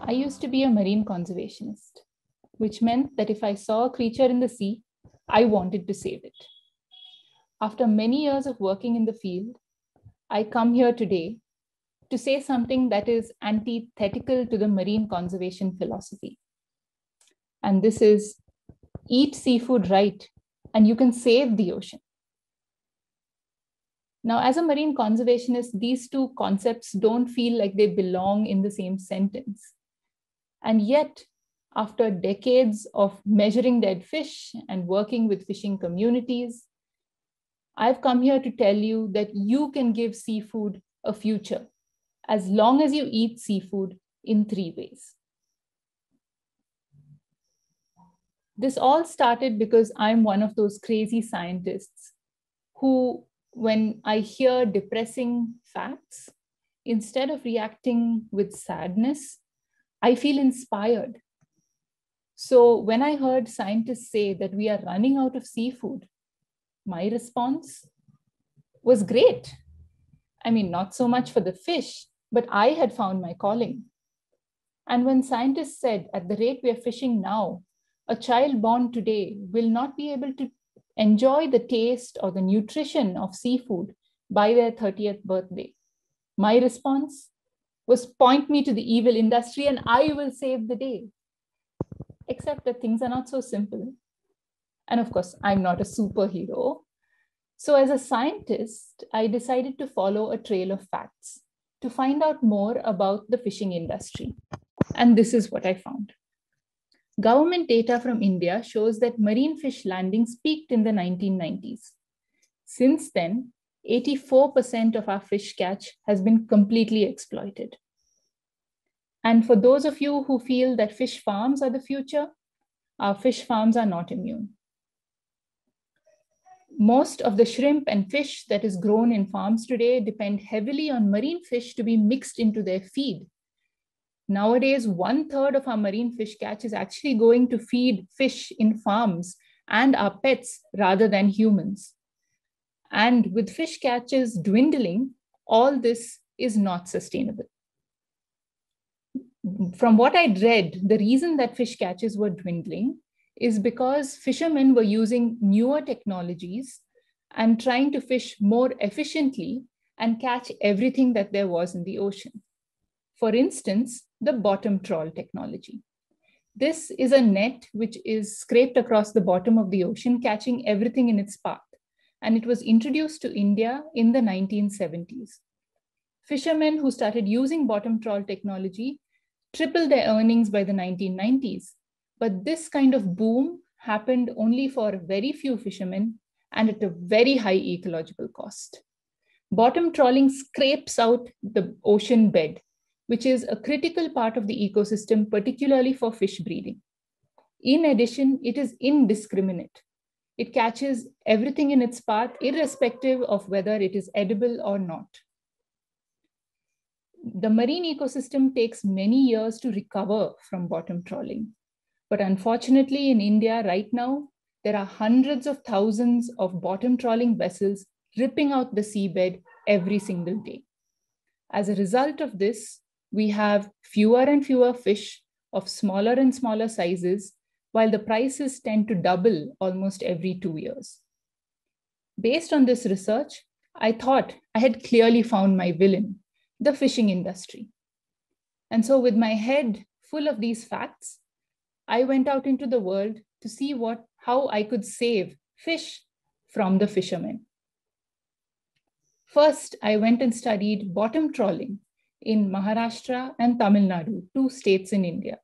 I used to be a marine conservationist, which meant that if I saw a creature in the sea, I wanted to save it. After many years of working in the field, I come here today to say something that is antithetical to the marine conservation philosophy. And this is eat seafood right, and you can save the ocean. Now, as a marine conservationist, these two concepts don't feel like they belong in the same sentence. And yet, after decades of measuring dead fish and working with fishing communities, I've come here to tell you that you can give seafood a future as long as you eat seafood in 3 ways. This all started because I'm one of those crazy scientists who, when I hear depressing facts, instead of reacting with sadness, I feel inspired. So when I heard scientists say that we are running out of seafood, my response was great. I mean, not so much for the fish, but I had found my calling. And when scientists said, at the rate we are fishing now, a child born today will not be able to enjoy the taste or the nutrition of seafood by their 30th birthday, my response was point me to the evil industry and I will save the day. Except that things are not so simple. And of course, I'm not a superhero. So as a scientist, I decided to follow a trail of facts to find out more about the fishing industry. And this is what I found. Government data from India shows that marine fish landings peaked in the 1990s. Since then, 84% of our fish catch has been completely exploited. And for those of you who feel that fish farms are the future, our fish farms are not immune. Most of the shrimp and fish that is grown in farms today depend heavily on marine fish to be mixed into their feed. Nowadays, 1/3 of our marine fish catch is actually going to feed fish in farms and our pets rather than humans. And with fish catches dwindling, all this is not sustainable. From what I'd read, the reason that fish catches were dwindling is because fishermen were using newer technologies and trying to fish more efficiently and catch everything that there was in the ocean. For instance, the bottom trawl technology. This is a net which is scraped across the bottom of the ocean, catching everything in its path. And it was introduced to India in the 1970s. Fishermen who started using bottom trawl technology tripled their earnings by the 1990s. But this kind of boom happened only for very few fishermen and at a very high ecological cost. Bottom trawling scrapes out the ocean bed, which is a critical part of the ecosystem, particularly for fish breeding. In addition, it is indiscriminate. It catches everything in its path, irrespective of whether it is edible or not. The marine ecosystem takes many years to recover from bottom trawling. But unfortunately, in India right now, there are hundreds of thousands of bottom trawling vessels ripping out the seabed every single day. As a result of this, we have fewer and fewer fish of smaller and smaller sizes, while the prices tend to double almost every 2 years. Based on this research, I thought I had clearly found my villain, the fishing industry. And so with my head full of these facts, I went out into the world to see how I could save fish from the fishermen. First, I went and studied bottom trawling in Maharashtra and Tamil Nadu, 2 states in India.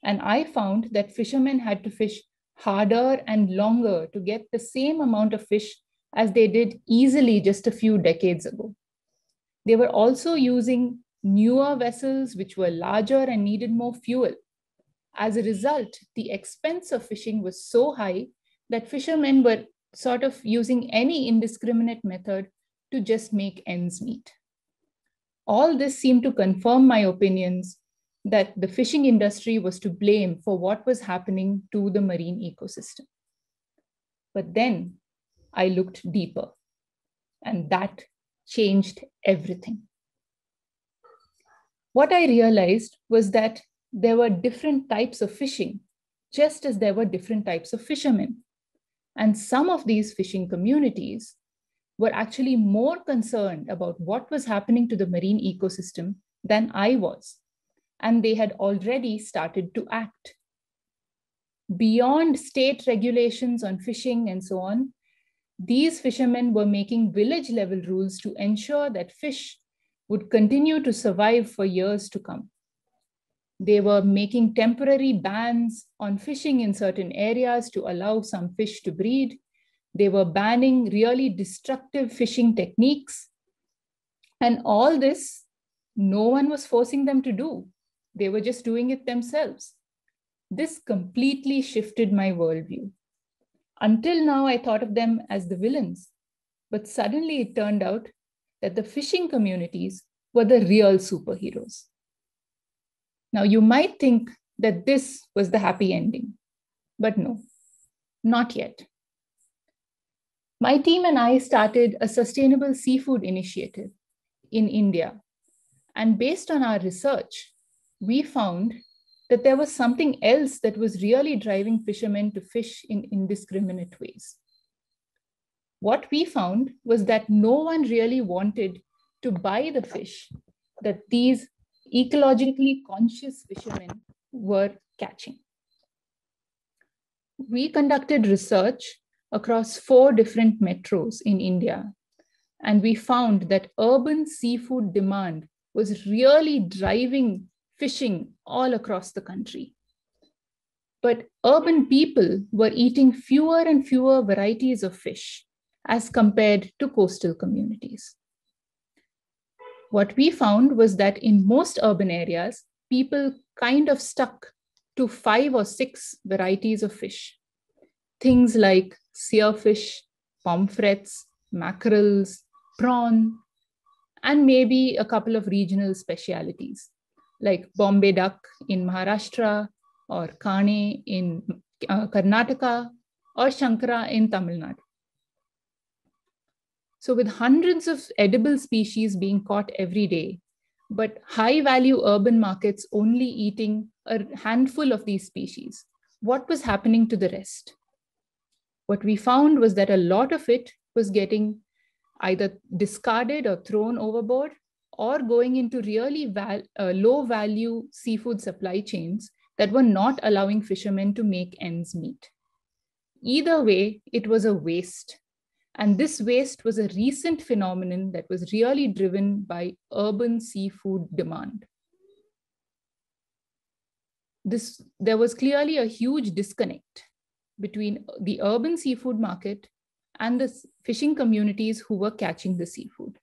And I found that fishermen had to fish harder and longer to get the same amount of fish as they did easily just a few decades ago. They were also using newer vessels which were larger and needed more fuel. As a result, the expense of fishing was so high that fishermen were sort of using any indiscriminate method to just make ends meet. All this seemed to confirm my opinions that the fishing industry was to blame for what was happening to the marine ecosystem. But then I looked deeper, and that changed everything. What I realized was that there were different types of fishing, just as there were different types of fishermen. And some of these fishing communities were actually more concerned about what was happening to the marine ecosystem than I was. And they had already started to act. Beyond state regulations on fishing and so on, these fishermen were making village level rules to ensure that fish would continue to survive for years to come. They were making temporary bans on fishing in certain areas to allow some fish to breed. They were banning really destructive fishing techniques. And all this, no one was forcing them to do. They were just doing it themselves. This completely shifted my worldview. Until now, I thought of them as the villains. But suddenly it turned out that the fishing communities were the real superheroes. Now, you might think that this was the happy ending, but no, not yet. My team and I started a sustainable seafood initiative in India. And based on our research, we found that there was something else that was really driving fishermen to fish in indiscriminate ways. What we found was that no one really wanted to buy the fish that these ecologically conscious fishermen were catching. We conducted research across 4 different metros in India, and we found that urban seafood demand was really driving fishing all across the country. But urban people were eating fewer and fewer varieties of fish as compared to coastal communities. What we found was that in most urban areas, people kind of stuck to 5 or 6 varieties of fish. Things like searfish, pomfrets, mackerels, prawn, and maybe a couple of regional specialities like Bombay duck in Maharashtra, or Kane in Karnataka, or Shankara in Tamil Nadu. So with hundreds of edible species being caught every day, but high-value urban markets only eating a handful of these species, what was happening to the rest? What we found was that a lot of it was getting either discarded or thrown overboard, or going into really low-value seafood supply chains that were not allowing fishermen to make ends meet. Either way, it was a waste. And this waste was a recent phenomenon that was really driven by urban seafood demand. There was clearly a huge disconnect between the urban seafood market and the fishing communities who were catching the seafood.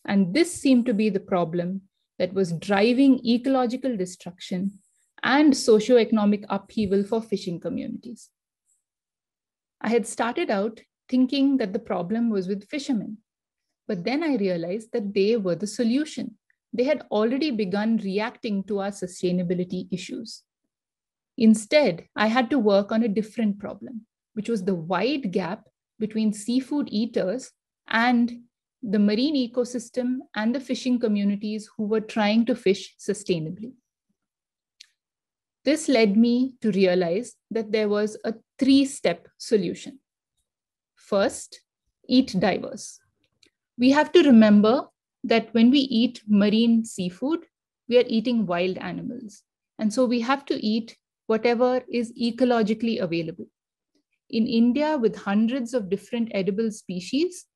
And this seemed to be the problem that was driving ecological destruction and socioeconomic upheaval for fishing communities. I had started out thinking that the problem was with fishermen, but then I realized that they were the solution. They had already begun reacting to our sustainability issues. Instead, I had to work on a different problem, which was the wide gap between seafood eaters and the marine ecosystem and the fishing communities who were trying to fish sustainably. This led me to realize that there was a 3-step solution. First, eat diverse. We have to remember that when we eat marine seafood, we are eating wild animals. And so we have to eat whatever is ecologically available. In India, with hundreds of different edible species,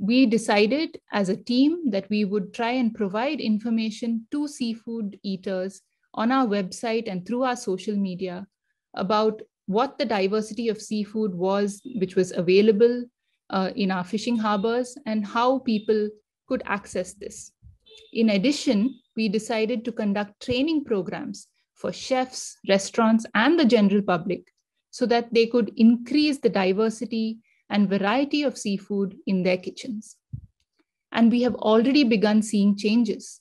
we decided as a team that we would try and provide information to seafood eaters on our website and through our social media about what the diversity of seafood was, which was available in our fishing harbors, and how people could access this. In addition, we decided to conduct training programs for chefs, restaurants, and the general public so that they could increase the diversity and variety of seafood in their kitchens. And we have already begun seeing changes.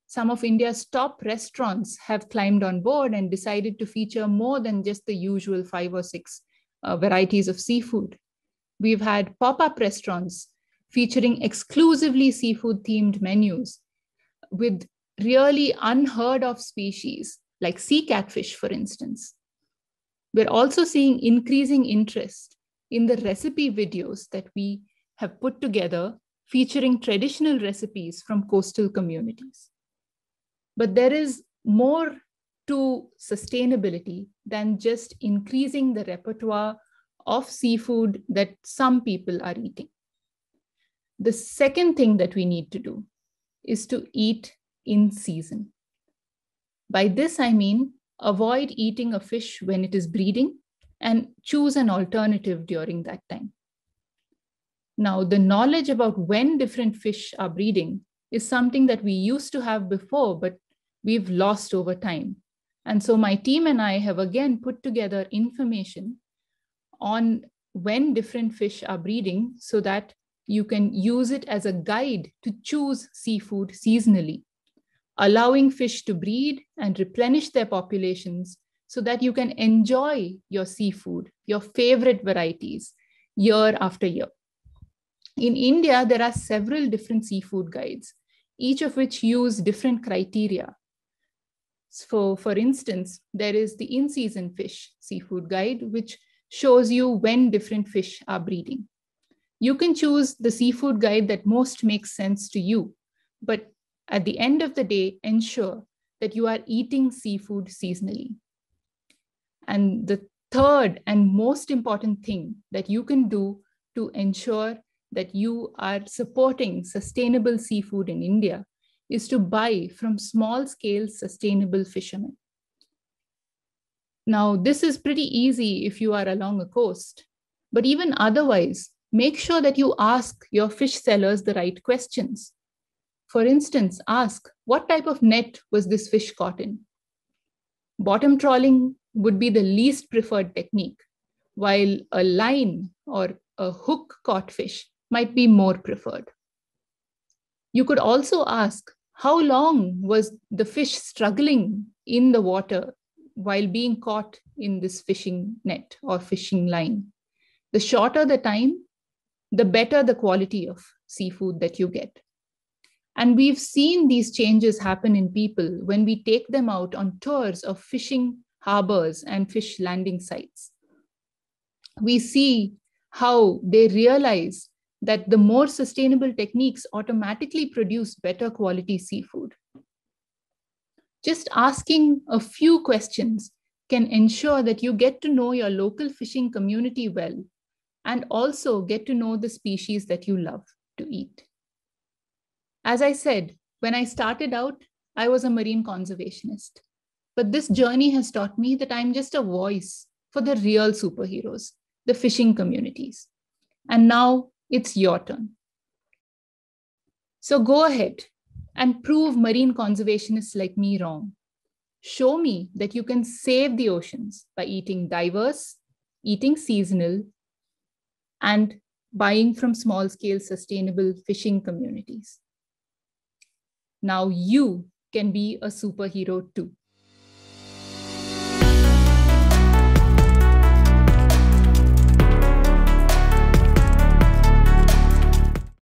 Some of India's top restaurants have climbed on board and decided to feature more than just the usual 5 or 6 varieties of seafood. We've had pop-up restaurants featuring exclusively seafood-themed menus with really unheard of species, like sea catfish, for instance. We're also seeing increasing interest in the recipe videos that we have put together featuring traditional recipes from coastal communities. But there is more to sustainability than just increasing the repertoire of seafood that some people are eating. The second thing that we need to do is to eat in season. By this, I mean avoid eating a fish when it is breeding and choose an alternative during that time. Now, the knowledge about when different fish are breeding is something that we used to have before, but we've lost over time. And so my team and I have again put together information on when different fish are breeding so that you can use it as a guide to choose seafood seasonally, allowing fish to breed and replenish their populations so that you can enjoy your seafood, your favorite varieties, year after year. In India, there are several different seafood guides, each of which use different criteria. So, for instance, there is the in-season fish seafood guide, which shows you when different fish are breeding. You can choose the seafood guide that most makes sense to you, but at the end of the day, ensure that you are eating seafood seasonally. And the third and most important thing that you can do to ensure that you are supporting sustainable seafood in India is to buy from small-scale sustainable fishermen. Now, this is pretty easy if you are along a coast, but even otherwise, make sure that you ask your fish sellers the right questions. For instance, ask, what type of net was this fish caught in? Bottom trawling would be the least preferred technique, while a line or a hook caught fish might be more preferred. You could also ask, how long was the fish struggling in the water while being caught in this fishing net or fishing line? The shorter the time, the better the quality of seafood that you get. And we've seen these changes happen in people when we take them out on tours of fishing harbors and fish landing sites. We see how they realize that the more sustainable techniques automatically produce better quality seafood. Just asking a few questions can ensure that you get to know your local fishing community well and also get to know the species that you love to eat. As I said, when I started out, I was a marine conservationist. But this journey has taught me that I'm just a voice for the real superheroes, the fishing communities. And now it's your turn. So go ahead and prove marine conservationists like me wrong. Show me that you can save the oceans by eating diverse, eating seasonal, and buying from small-scale sustainable fishing communities. Now you can be a superhero too.